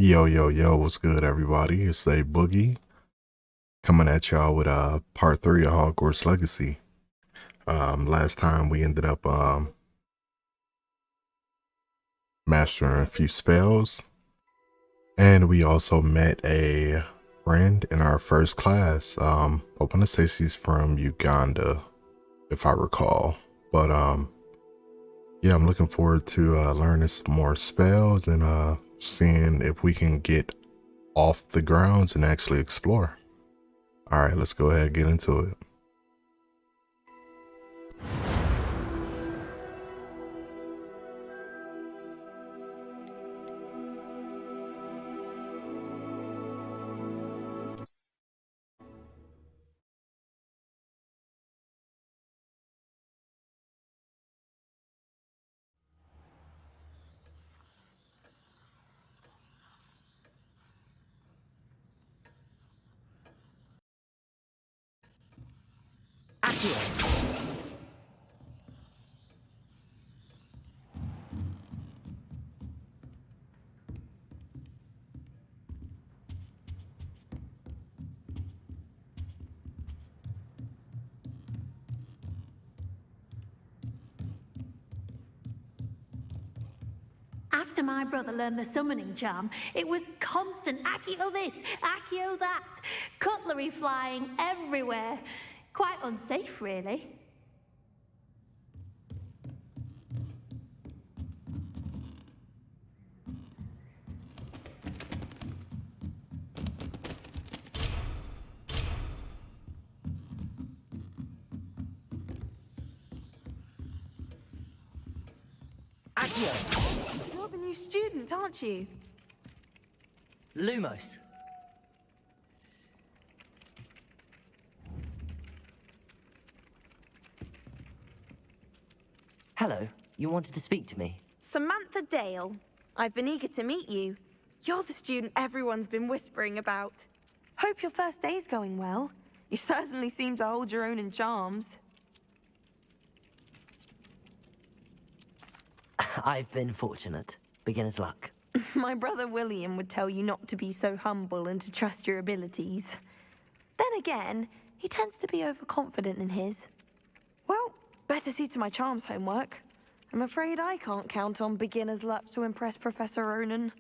Yo, yo, yo, what's good, everybody? It's a Boogie coming at y'all with part three of Hogwarts Legacy. Last time we ended up mastering a few spells, and we also met a friend in our first class. I want to say she's from Uganda, if I recall. But yeah, I'm looking forward to learning some more spells and seeing if we can get off the grounds and actually explore. All right, let's go ahead and get into it. After my brother learned the summoning charm, it was constant Accio this, Accio that, cutlery flying everywhere. Quite unsafe, really. Accio! You're the new student, aren't you? Lumos. Hello, you wanted to speak to me? Samantha Dale. I've been eager to meet you. You're the student everyone's been whispering about. Hope your first day's going well. You certainly seem to hold your own in charms. I've been fortunate. Beginner's luck. My brother William would tell you not to be so humble and to trust your abilities. Then again, he tends to be overconfident in his. Well, better see to my charms homework. I'm afraid I can't count on beginner's luck to impress Professor Ronan.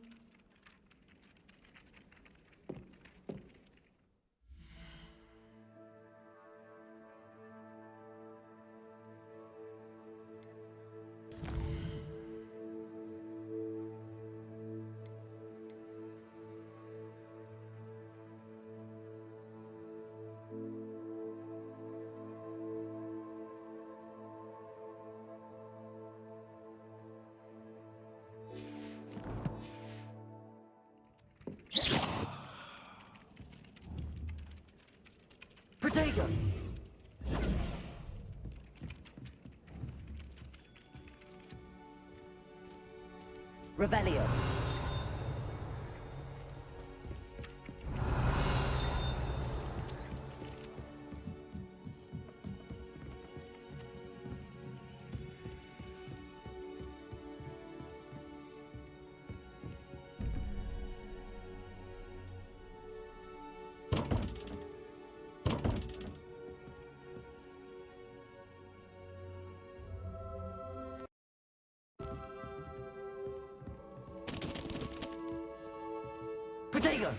Protego! Revelio. Protego!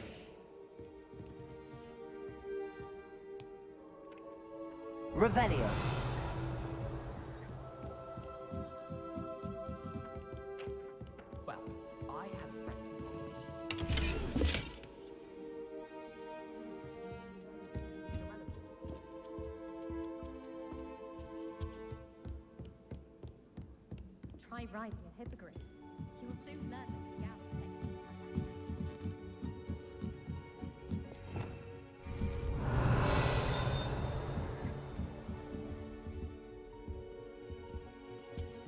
Revelio. Well, I have Try riding a hippogriff. You'll soon learn that the Gauss techniques are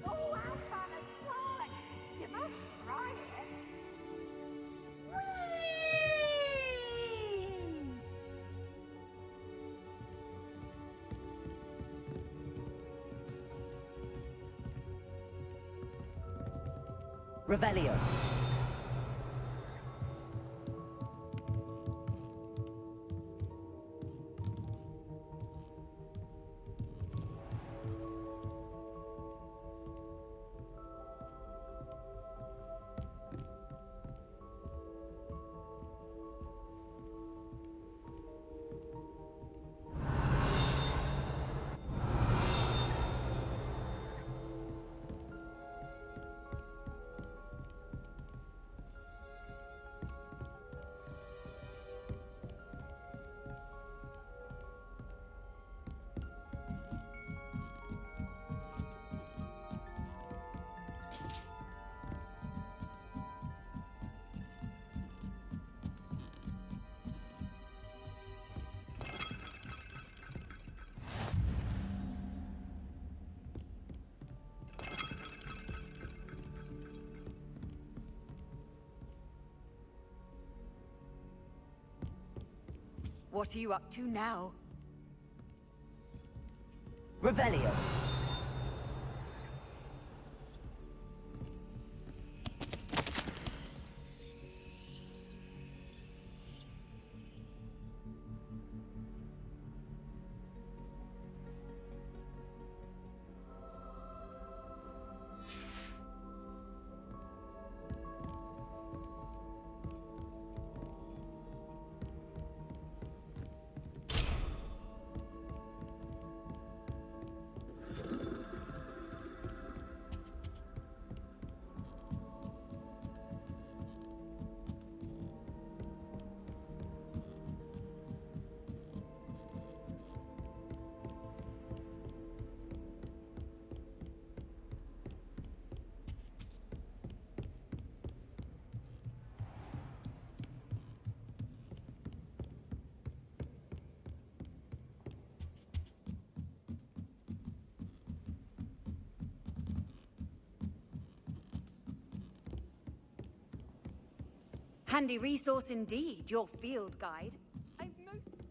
Oh, how fun and fun! You must try it. Whee! Revelio. What are you up to now? Revelio. Handy resource indeed, your field guide. I've mostly...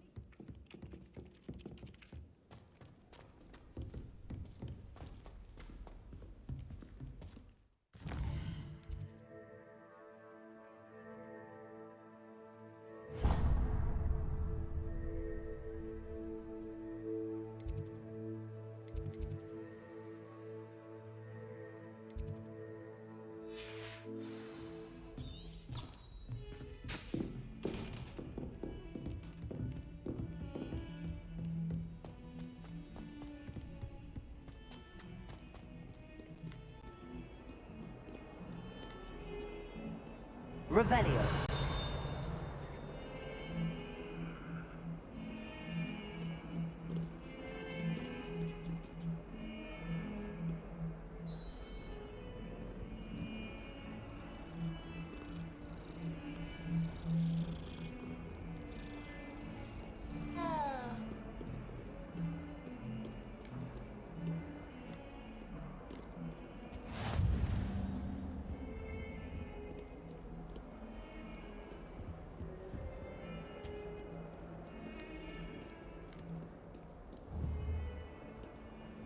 Revelio.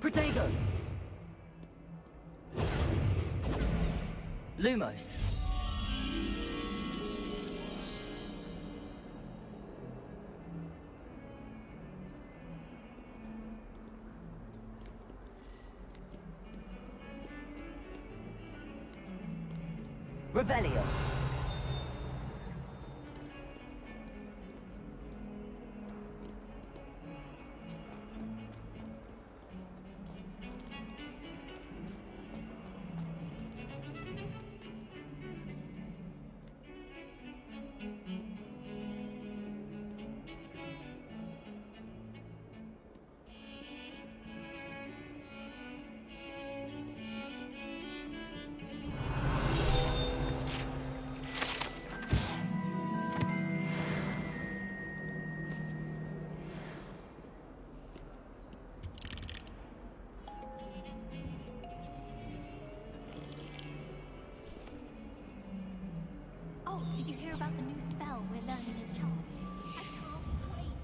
Protego. Lumos. Revelio. Oh, did you hear about the new spell we're learning as charm? I can't wait.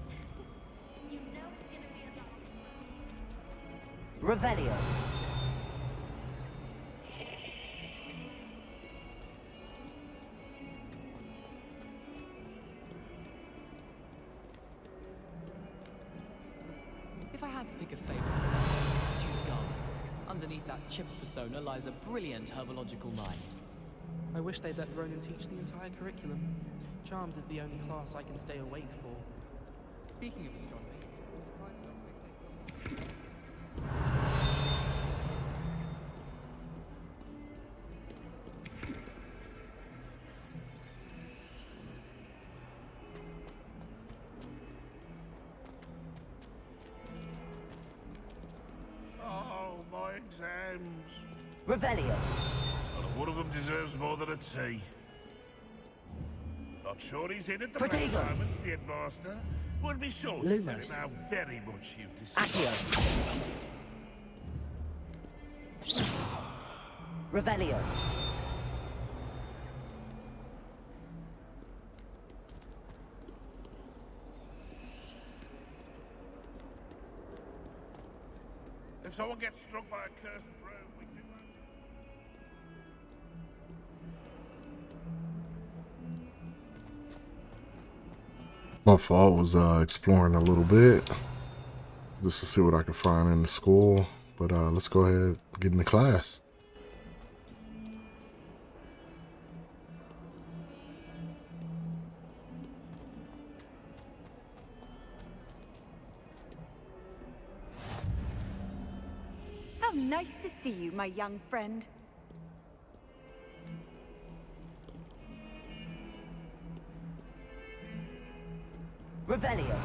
You know it's gonna be a lot. Revelio. If I had to pick a favorite, I'd choose Garlic. Underneath that chip persona lies a brilliant herbological mind. I wish they'd let Ronan teach the entire curriculum. Charms is the only class I can stay awake for. Speaking of astronomy, I'm surprised you don't fixate Oh, my exams. Revelio. Not one of them deserves more than a tea. Not sure he's in at the Protego. moment, the headmaster. Would be sure to tell him Lumos. how very much you dislike. Accio. Revelio. If someone gets struck by a cursed broom, we do have... My fault was exploring a little bit just to see what I could find in the school. But let's go ahead and get into class. How nice to see you, my young friend. Revelio.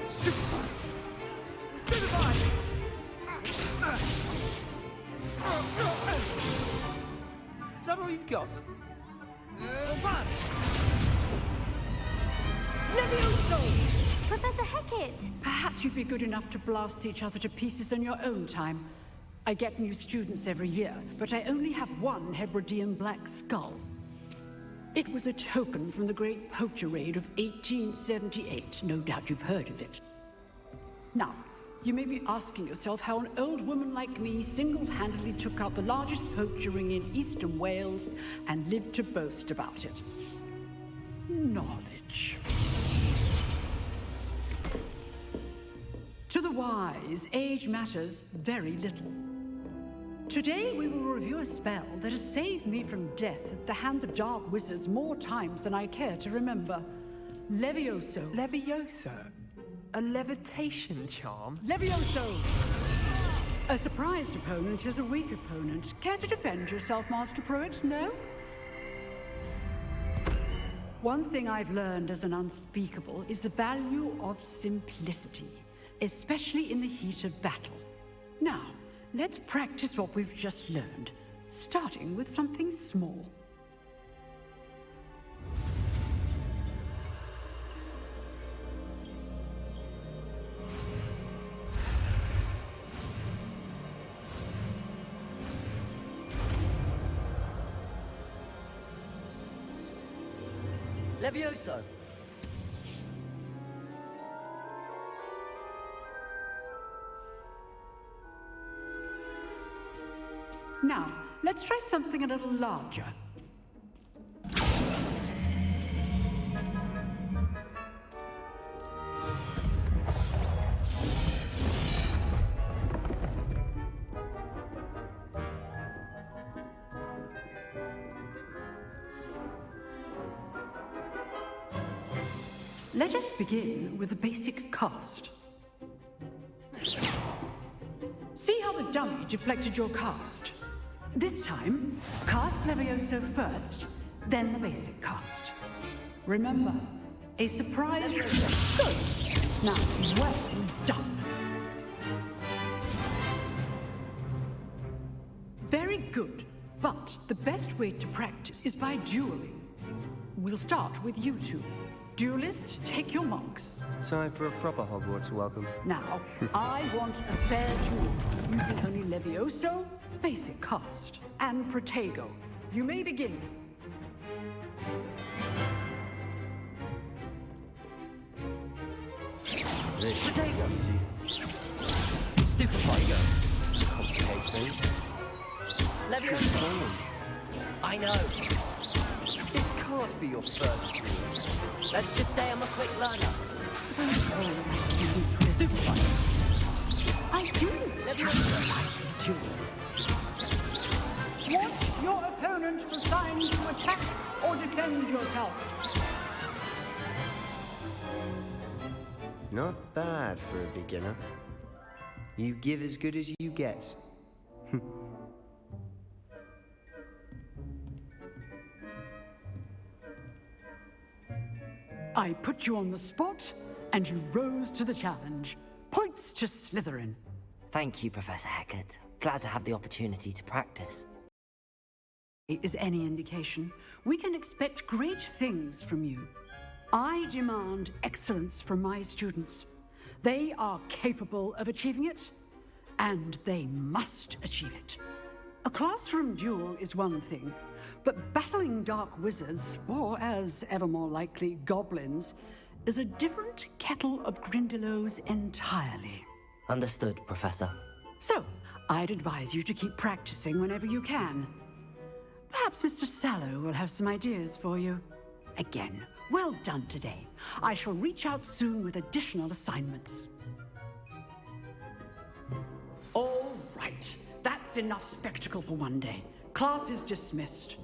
Is that all you've got? Levioso! Professor Hecat! Perhaps you'd be good enough to blast each other to pieces in your own time. I get new students every year, but I only have one Hebridean black skull. It was a token from the Great Poacher Raid of 1878. No doubt you've heard of it. Now, you may be asking yourself how an old woman like me single-handedly took out the largest poacher ring in eastern Wales and lived to boast about it. Knowledge. To the wise, age matters very little. Today we will review a spell that has saved me from death at the hands of dark wizards more times than I care to remember. Levioso. Leviosa? A levitation charm? Levioso! A surprised opponent is a weak opponent. Care to defend yourself, Master Pruitt? No? One thing I've learned as an unspeakable is the value of simplicity, especially in the heat of battle. Now, let's practice what we've just learned, starting with something small. Levioso. Now, let's try something a little larger. Let us begin with the basic cast. See how the dummy deflected your cast? This time, cast Levioso first, then the basic cast. Remember, a surprise... Good! Now, well done. Very good, but the best way to practice is by dueling. We'll start with you two. Duelists, take your marks. Time for a proper Hogwarts welcome. Now, I want a fair duel, using only Levioso, basic cast, and Protego. You may begin. Protego! Easy. Stupefy. Complicates things. Levioso. I know. This can't be your first duel. Let's just say I'm a quick learner. Stupefy. I do. Levioso. Want your opponent assigned to attack or defend yourself? Not bad for a beginner. You give as good as you get. I put you on the spot, and you rose to the challenge. Points to Slytherin. Thank you, Professor Hecat. Glad to have the opportunity to practice. Is any indication, we can expect great things from you. I demand excellence from my students. They are capable of achieving it, and they must achieve it. A classroom duel is one thing, but battling dark wizards, or as ever more likely, goblins, is a different kettle of Grindylows entirely. Understood, Professor. So, I'd advise you to keep practicing whenever you can. Perhaps Mr. Sallow will have some ideas for you. Again, well done today. I shall reach out soon with additional assignments. All right, that's enough spectacle for one day. Class is dismissed.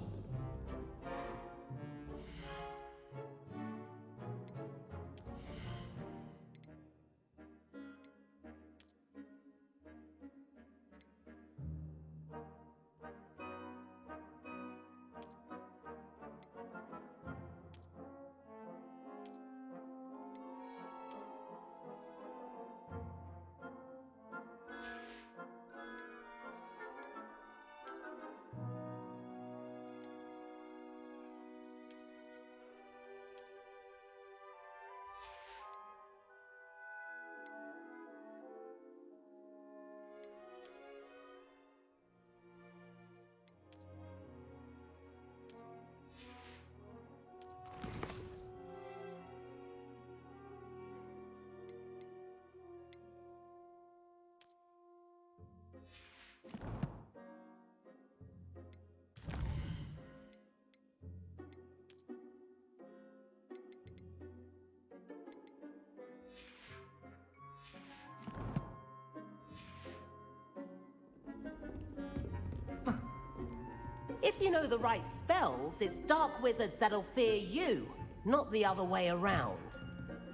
If you know the right spells, it's dark wizards that'll fear you, not the other way around.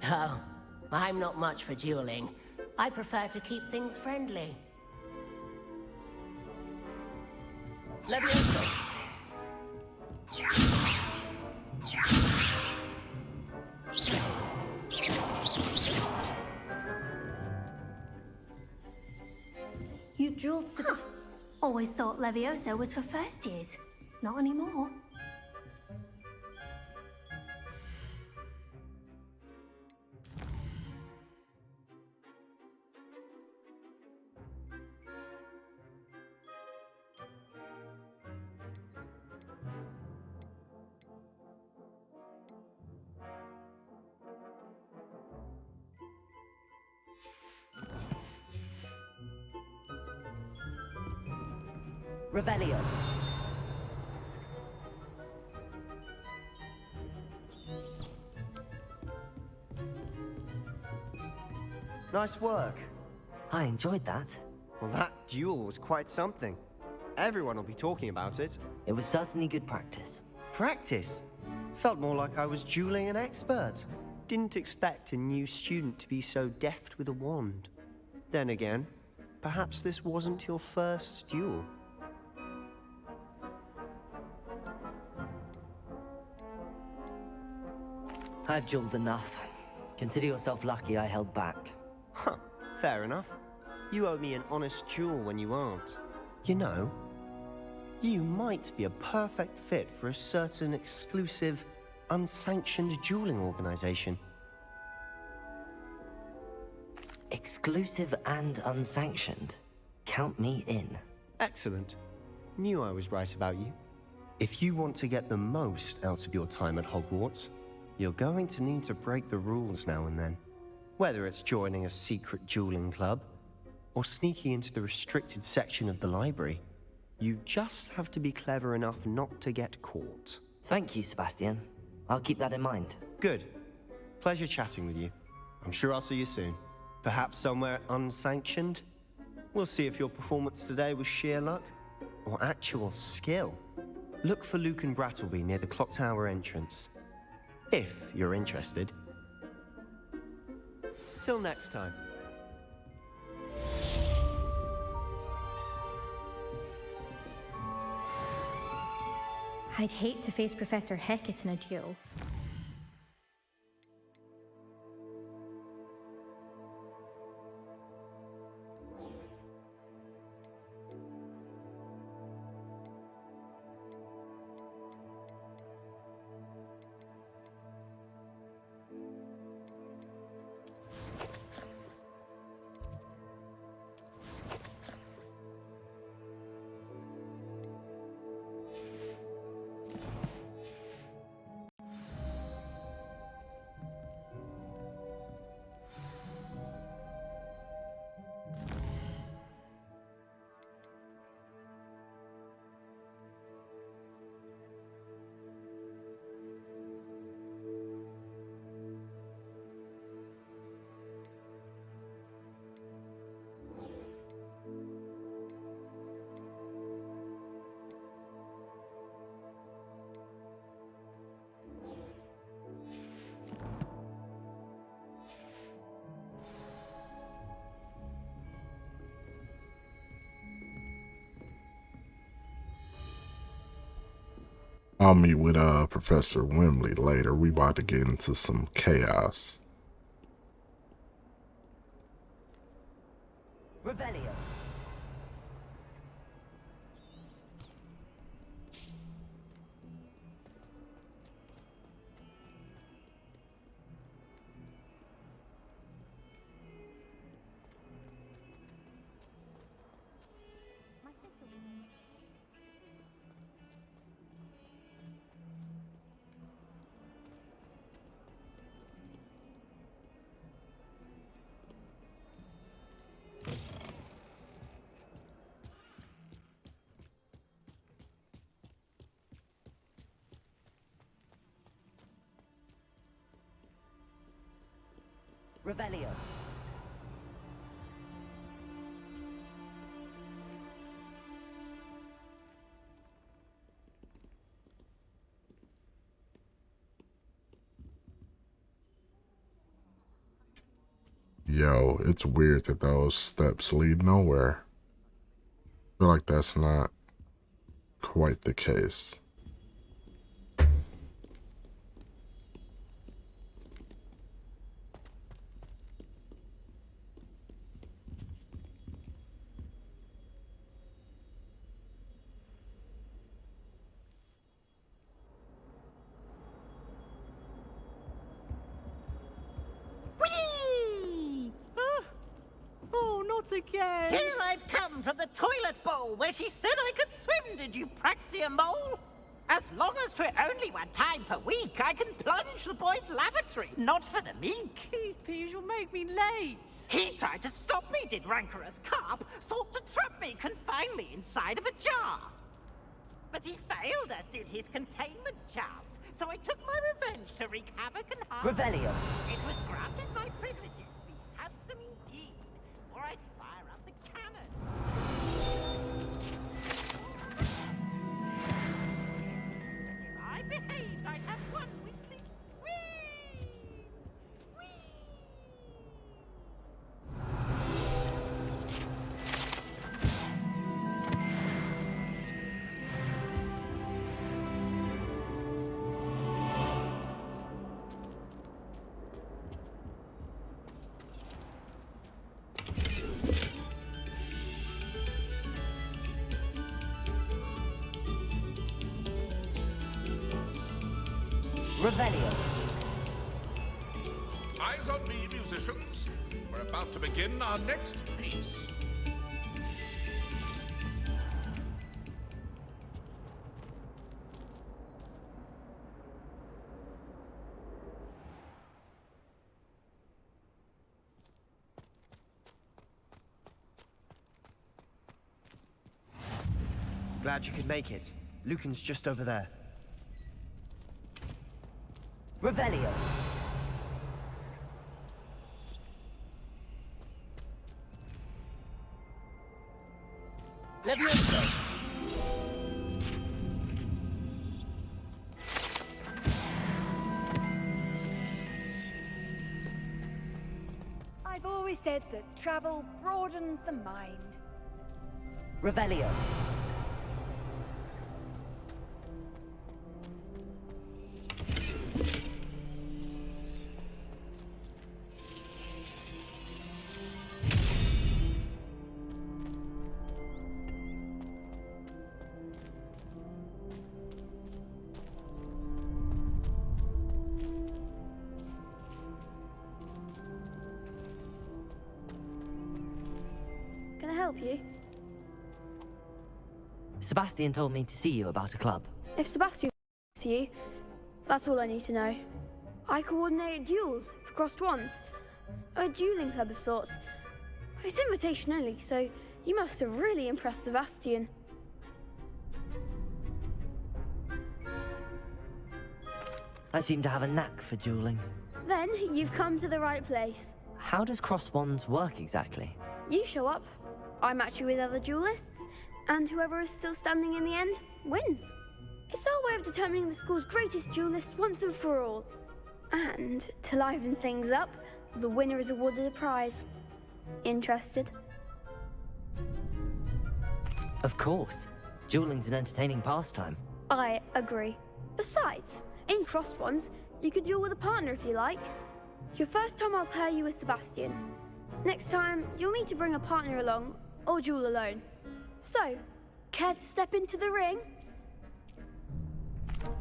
Oh, I'm not much for dueling. I prefer to keep things friendly. Leviosa. You dueled Always thought Leviosa was for first years. Not anymore. Revelio. Nice work. I enjoyed that. Well, that duel was quite something. Everyone will be talking about it. It was certainly good practice. Practice? Felt more like I was dueling an expert. Didn't expect a new student to be so deft with a wand. Then again, perhaps this wasn't your first duel. I've dueled enough. Consider yourself lucky I held back. Huh, fair enough. You owe me an honest duel when you aren't. You know, you might be a perfect fit for a certain exclusive, unsanctioned dueling organization. Exclusive and unsanctioned? Count me in. Excellent. Knew I was right about you. If you want to get the most out of your time at Hogwarts, you're going to need to break the rules now and then. Whether it's joining a secret dueling club, or sneaking into the restricted section of the library, you just have to be clever enough not to get caught. Thank you, Sebastian. I'll keep that in mind. Good. Pleasure chatting with you. I'm sure I'll see you soon. Perhaps somewhere unsanctioned? We'll see if your performance today was sheer luck, or actual skill. Look for Luke and Brattleby near the clock tower entrance. If you're interested. Till next time. I'd hate to face Professor Hecat in a duel. I'll meet with Professor Wimley later. We about to get into some chaos. Revelio. Revelio. Yo, it's weird that those steps lead nowhere. I feel like that's not quite the case. Not again! Here I've come from the toilet bowl where she said I could swim, did you praxia mole? As long as 'twere only one time per week, I can plunge the boy's lavatory, not for the meek. These peeves will make me late. He tried to stop me, did rancorous carp, sought to trap me, confine me inside of a jar. But he failed, as did his containment charms, so I took my revenge to wreak havoc and harm. Revelio. It was granted my privileges, be handsome indeed, or I'd fire up the cannon. If I behaved, I'd have one weakling squeeze. Revelio. Eyes on me, musicians. We're about to begin our next piece. Glad you could make it. Lucan's just over there. Revelio. Leviosa. I've always said that travel broadens the mind. Revelio. Can I help you? Sebastian told me to see you about a club. If Sebastian for you, that's all I need to know. I coordinate duels for crossed wands. A dueling club of sorts. It's invitation only, so you must have really impressed Sebastian. I seem to have a knack for dueling. Then you've come to the right place. How does cross wands work exactly? You show up, I match you with other duelists, and whoever is still standing in the end wins. It's our way of determining the school's greatest duelist once and for all. And to liven things up, the winner is awarded a prize. Interested? Of course. Dueling's an entertaining pastime. I agree. Besides, in crossed ones, you could duel with a partner if you like. Your first time I'll pair you with Sebastian. Next time, you'll need to bring a partner along, or duel alone. So, care to step into the ring?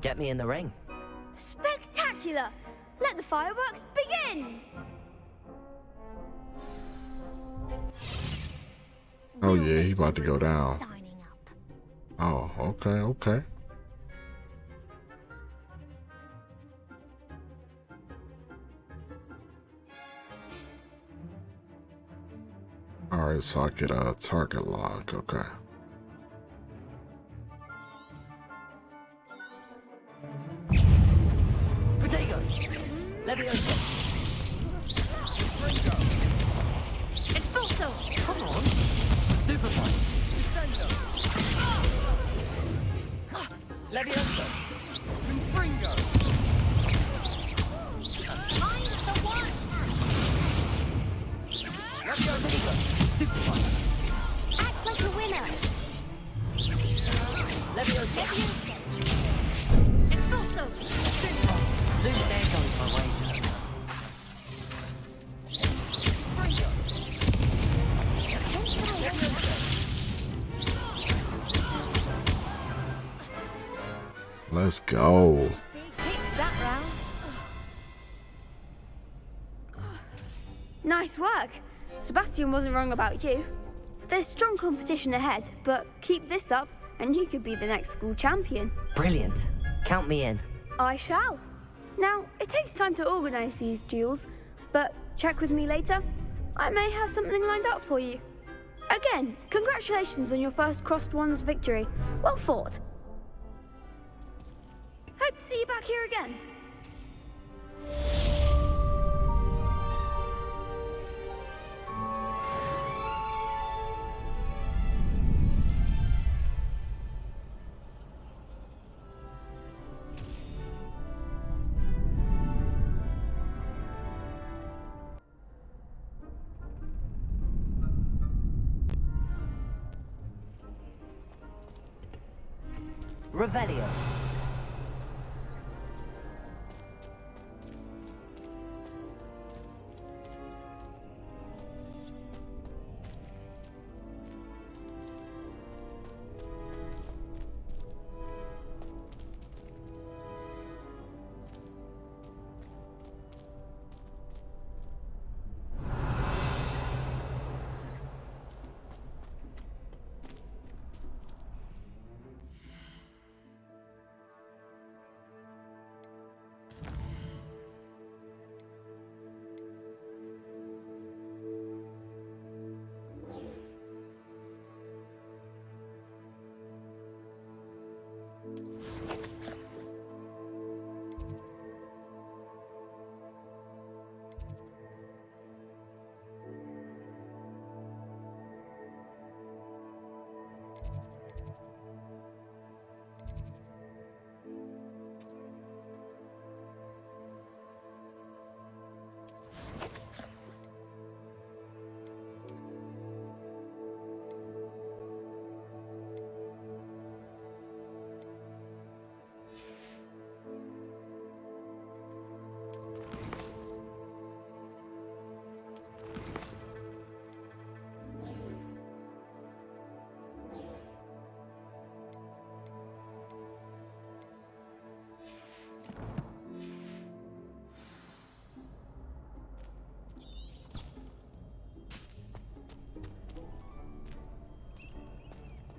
Get me in the ring. Spectacular! Let the fireworks begin! Oh yeah, he about to go down. Oh, okay, okay. Alright, so I get a target lock, okay. Potato! Leviosa! Expulso! Come on! Superfly! Leviosa! Fringo! I'm the one! Leviosa! Superfly! Act like a winner! Leviosa! Expulso! Lose their going my way. Let's go. That round. Nice work. Sebastian wasn't wrong about you. There's strong competition ahead, but keep this up and you could be the next school champion. Brilliant. Count me in. I shall. Now, it takes time to organize these duels, but check with me later. I may have something lined up for you. Again, congratulations on your first Crossed Ones victory. Well fought. Hope to see you back here again. Revelio.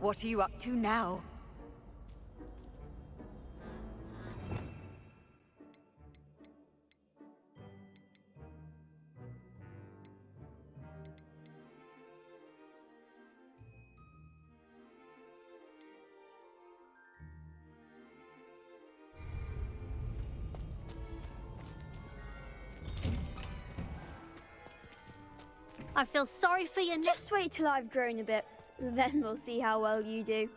What are you up to now? I feel sorry for you. Just wait till I've grown a bit. Then we'll see how well you do.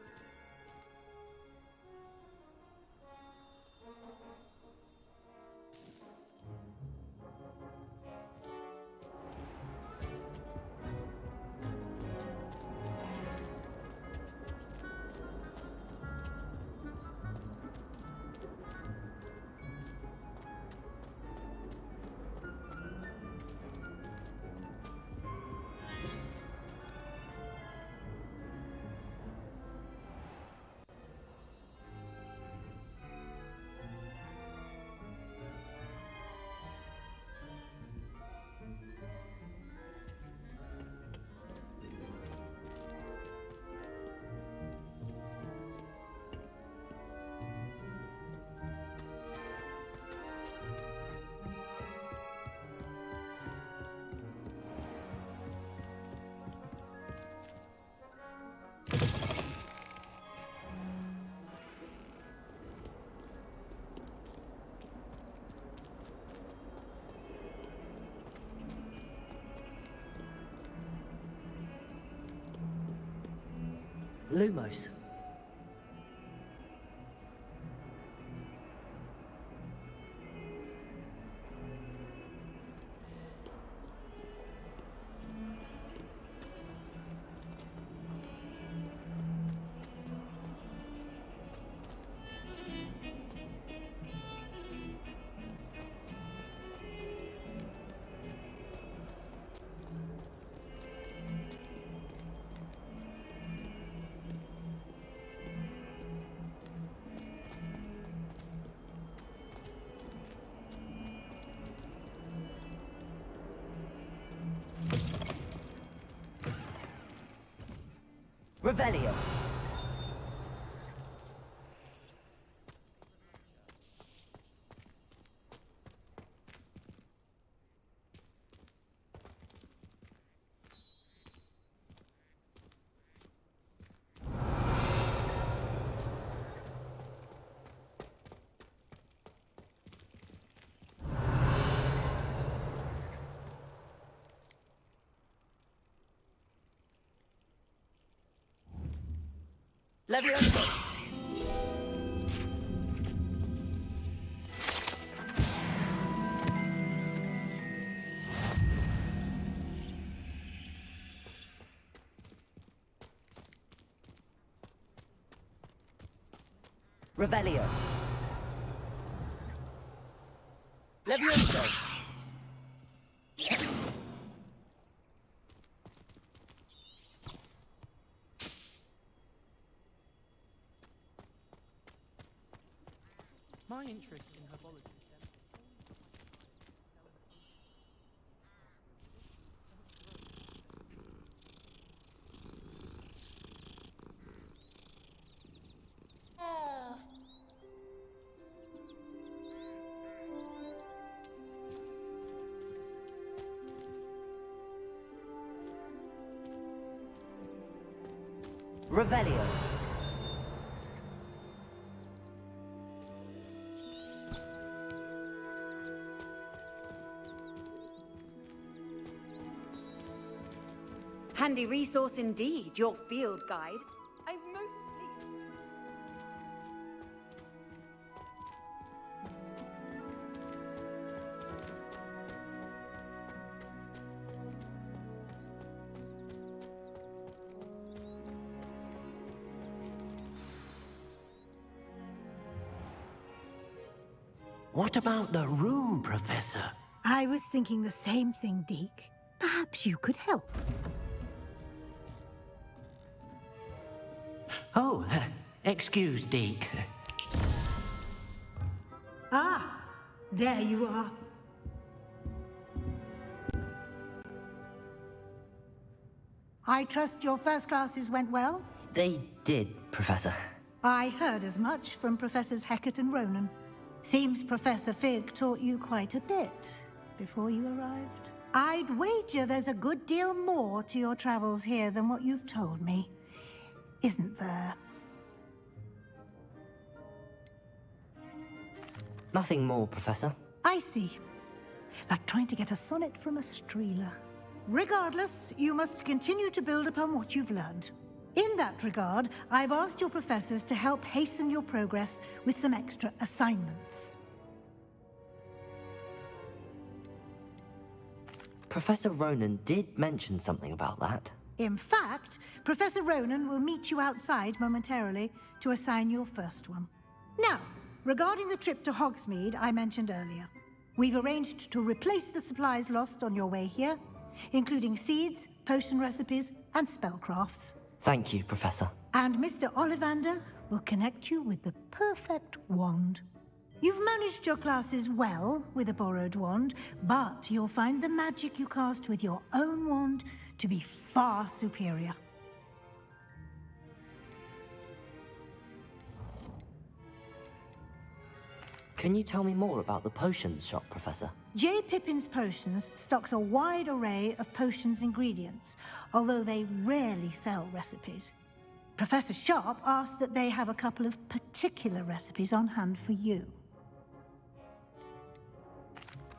Lumos. Revelio. Leviosa. Revelio. Leviosa. My interest in herbology stems Revelio. Handy resource indeed, your field guide. I'm most pleased. What about the room, Professor? I was thinking the same thing, Deke. Perhaps you could help. Oh, excuse, Deke. Ah, there you are. I trust your first classes went well? They did, Professor. I heard as much from Professors Hecat and Ronan. Seems Professor Fig taught you quite a bit before you arrived. I'd wager there's a good deal more to your travels here than what you've told me. Isn't there? Nothing more, Professor. I see. Like trying to get a sonnet from a streeler. Regardless, you must continue to build upon what you've learned. In that regard, I've asked your professors to help hasten your progress with some extra assignments. Professor Ronan did mention something about that. In fact, Professor Ronan will meet you outside momentarily to assign your first one. Now, regarding the trip to Hogsmeade I mentioned earlier, we've arranged to replace the supplies lost on your way here, including seeds, potion recipes, and spellcrafts. Thank you, Professor. And Mr. Ollivander will connect you with the perfect wand. You've managed your classes well with a borrowed wand, but you'll find the magic you cast with your own wand to be far superior. Can you tell me more about the potions shop, Professor? J. Pippin's Potions stocks a wide array of potions ingredients, although they rarely sell recipes. Professor Sharp asked that they have a couple of particular recipes on hand for you.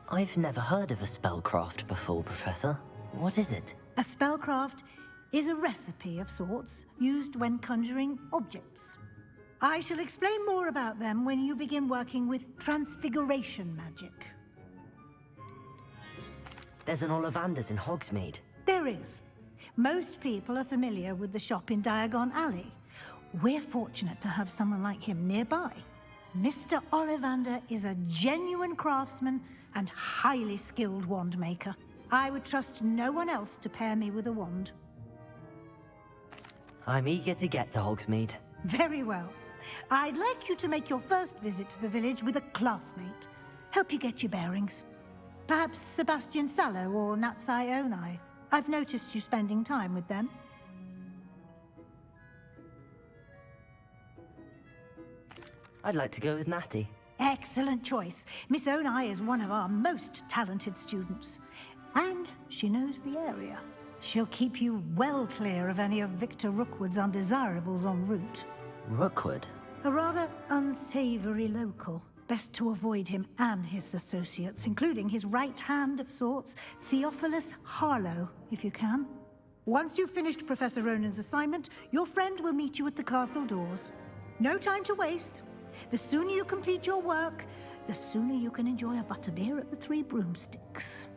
I've never heard of a spellcraft before, Professor. What is it? A spellcraft is a recipe of sorts used when conjuring objects. I shall explain more about them when you begin working with transfiguration magic. There's an Ollivander's in Hogsmeade. There is. Most people are familiar with the shop in Diagon Alley. We're fortunate to have someone like him nearby. Mr. Ollivander is a genuine craftsman and highly skilled wand maker. I would trust no one else to pair me with a wand. I'm eager to get to Hogsmeade. Very well. I'd like you to make your first visit to the village with a classmate. Help you get your bearings. Perhaps Sebastian Sallow or Natsai Onai. I've noticed you spending time with them. I'd like to go with Natty. Excellent choice. Miss Onai is one of our most talented students. And she knows the area. She'll keep you well clear of any of Victor Rookwood's undesirables en route. Rookwood? A rather unsavory local. Best to avoid him and his associates, including his right hand of sorts, Theophilus Harlow, if you can. Once you've finished Professor Ronan's assignment, your friend will meet you at the castle doors. No time to waste. The sooner you complete your work, the sooner you can enjoy a butterbeer at the Three Broomsticks.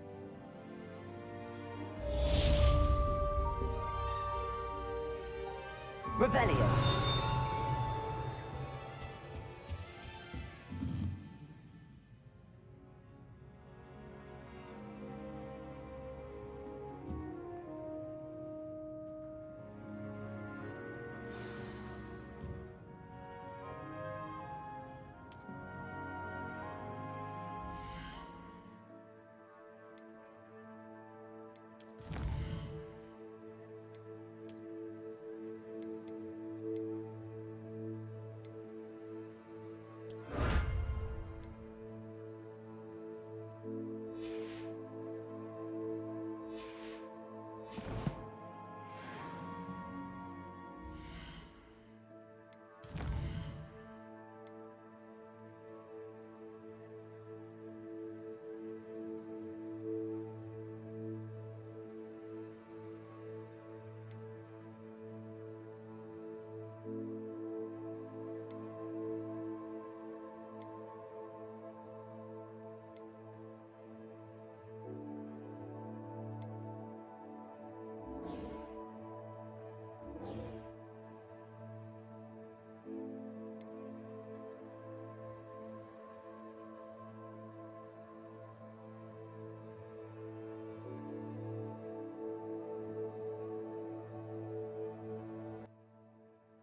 Revelio.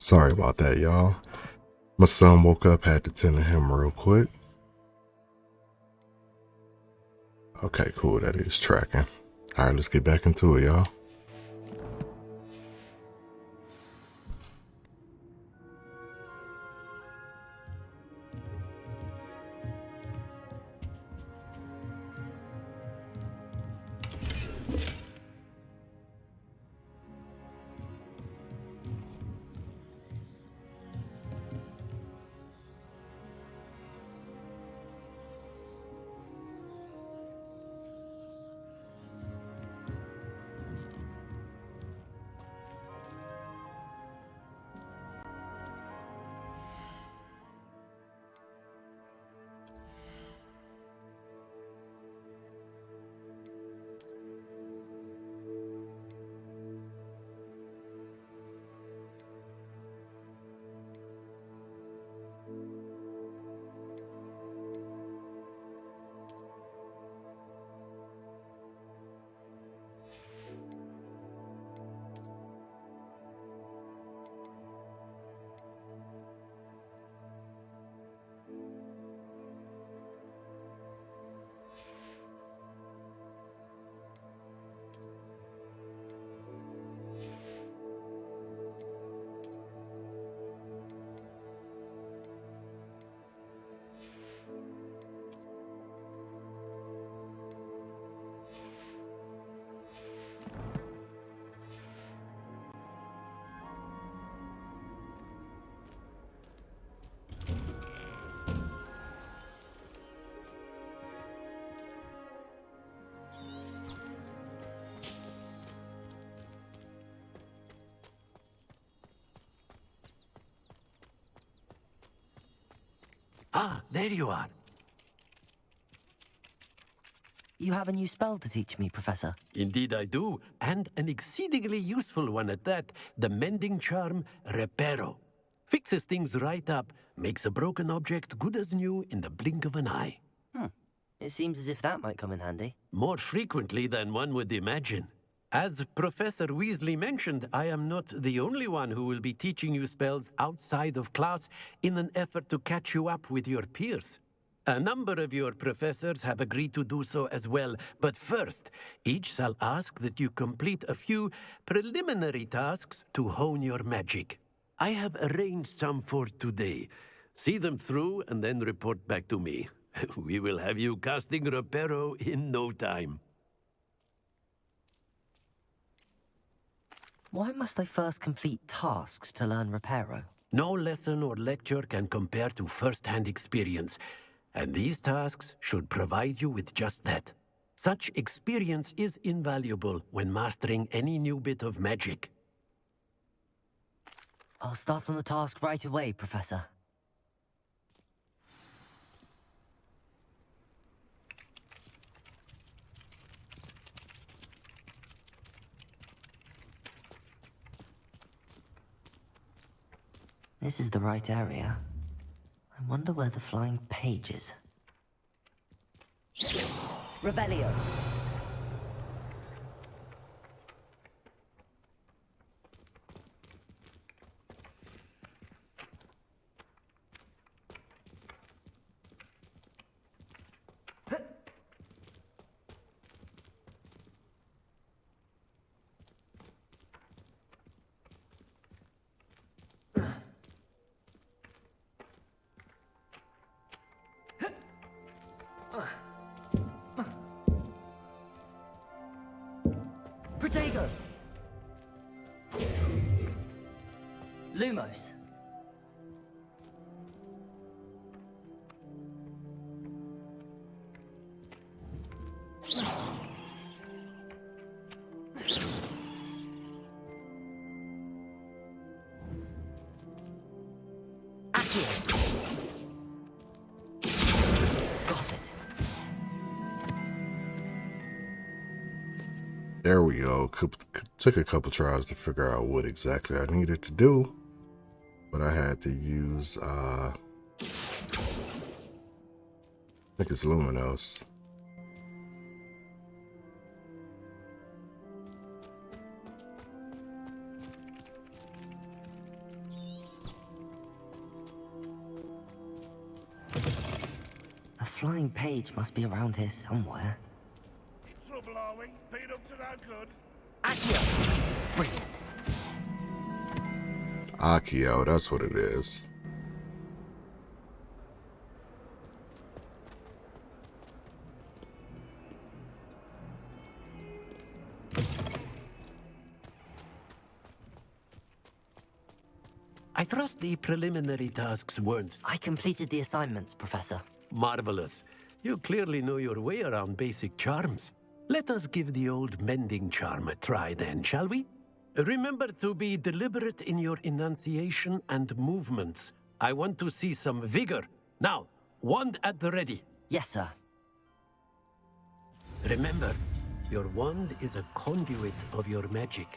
Sorry about that, y'all. My son woke up, had to tend to him real quick. Okay, cool, that is tracking. All right, let's get back into it, y'all. Ah, there you are. You have a new spell to teach me, Professor. Indeed I do, and an exceedingly useful one at that. The mending charm, Reparo. Fixes things right up, makes a broken object good as new in the blink of an eye. It seems as if that might come in handy. More frequently than one would imagine. As Professor Weasley mentioned, I am not the only one who will be teaching you spells outside of class in an effort to catch you up with your peers. A number of your professors have agreed to do so as well, but first, each shall ask that you complete a few preliminary tasks to hone your magic. I have arranged some for today. See them through and then report back to me. We will have you casting Reparo in no time. Why must I first complete tasks to learn Reparo? No lesson or lecture can compare to first-hand experience, and these tasks should provide you with just that. Such experience is invaluable when mastering any new bit of magic. I'll start on the task right away, Professor. This is the right area. I wonder where the flying page is. Revelio. Protego! Lumos. There we go. Took a couple tries to figure out what exactly I needed to do, but I had to use, I think it's Luminos. A flying page must be around here somewhere. Trouble, are we? Been up to no good? Accio! Brilliant. Accio, that's what it is. I trust the preliminary tasks weren't... I completed the assignments, Professor. Marvelous. You clearly know your way around basic charms. Let us give the old mending charm a try then, shall we? Remember to be deliberate in your enunciation and movements. I want to see some vigor. Now, wand at the ready. Yes, sir. Remember, your wand is a conduit of your magic.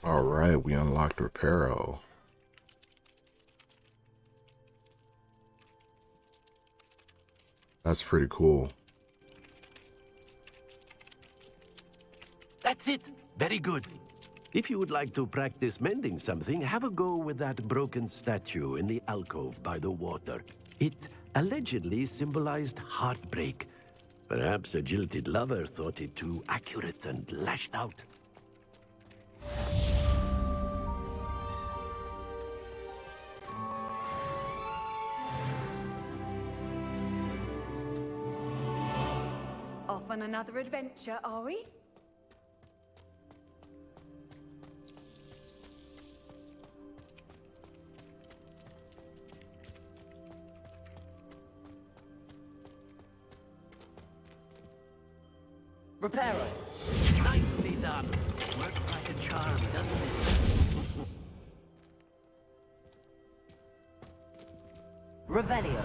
All right, we unlocked Reparo. That's pretty cool. That's it. Very good. If you would like to practice mending something, have a go with that broken statue in the alcove by the water. It allegedly symbolized heartbreak. Perhaps a jilted lover thought it too accurate and lashed out. Off on another adventure, are we? Reparo. Nicely done. Works like a charm, doesn't it? Revelio.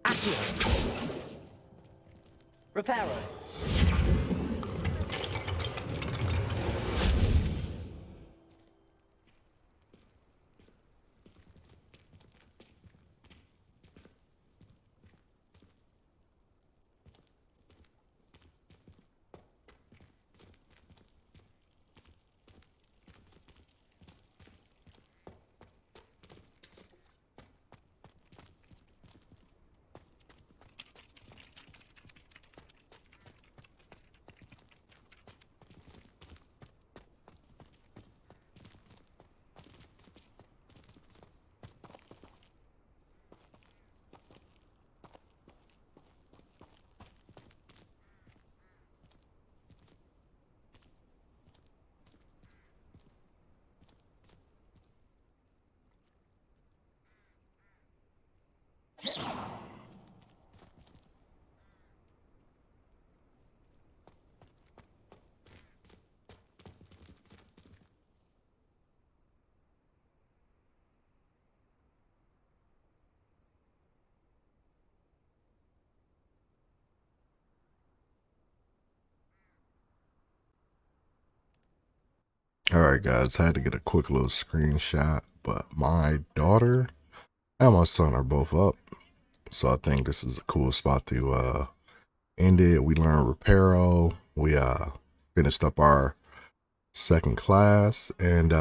Accio. Reparo. Alright guys, I had to get a quick little screenshot, but my daughter and my son are both up. So I think this is a cool spot to end it. We learned Reparo. We finished up our second class, and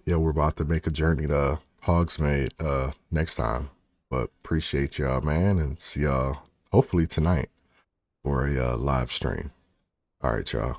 yeah, we're about to make a journey to Hogsmeade next time. But appreciate y'all, man, and see y'all hopefully tonight for a live stream. All right, y'all.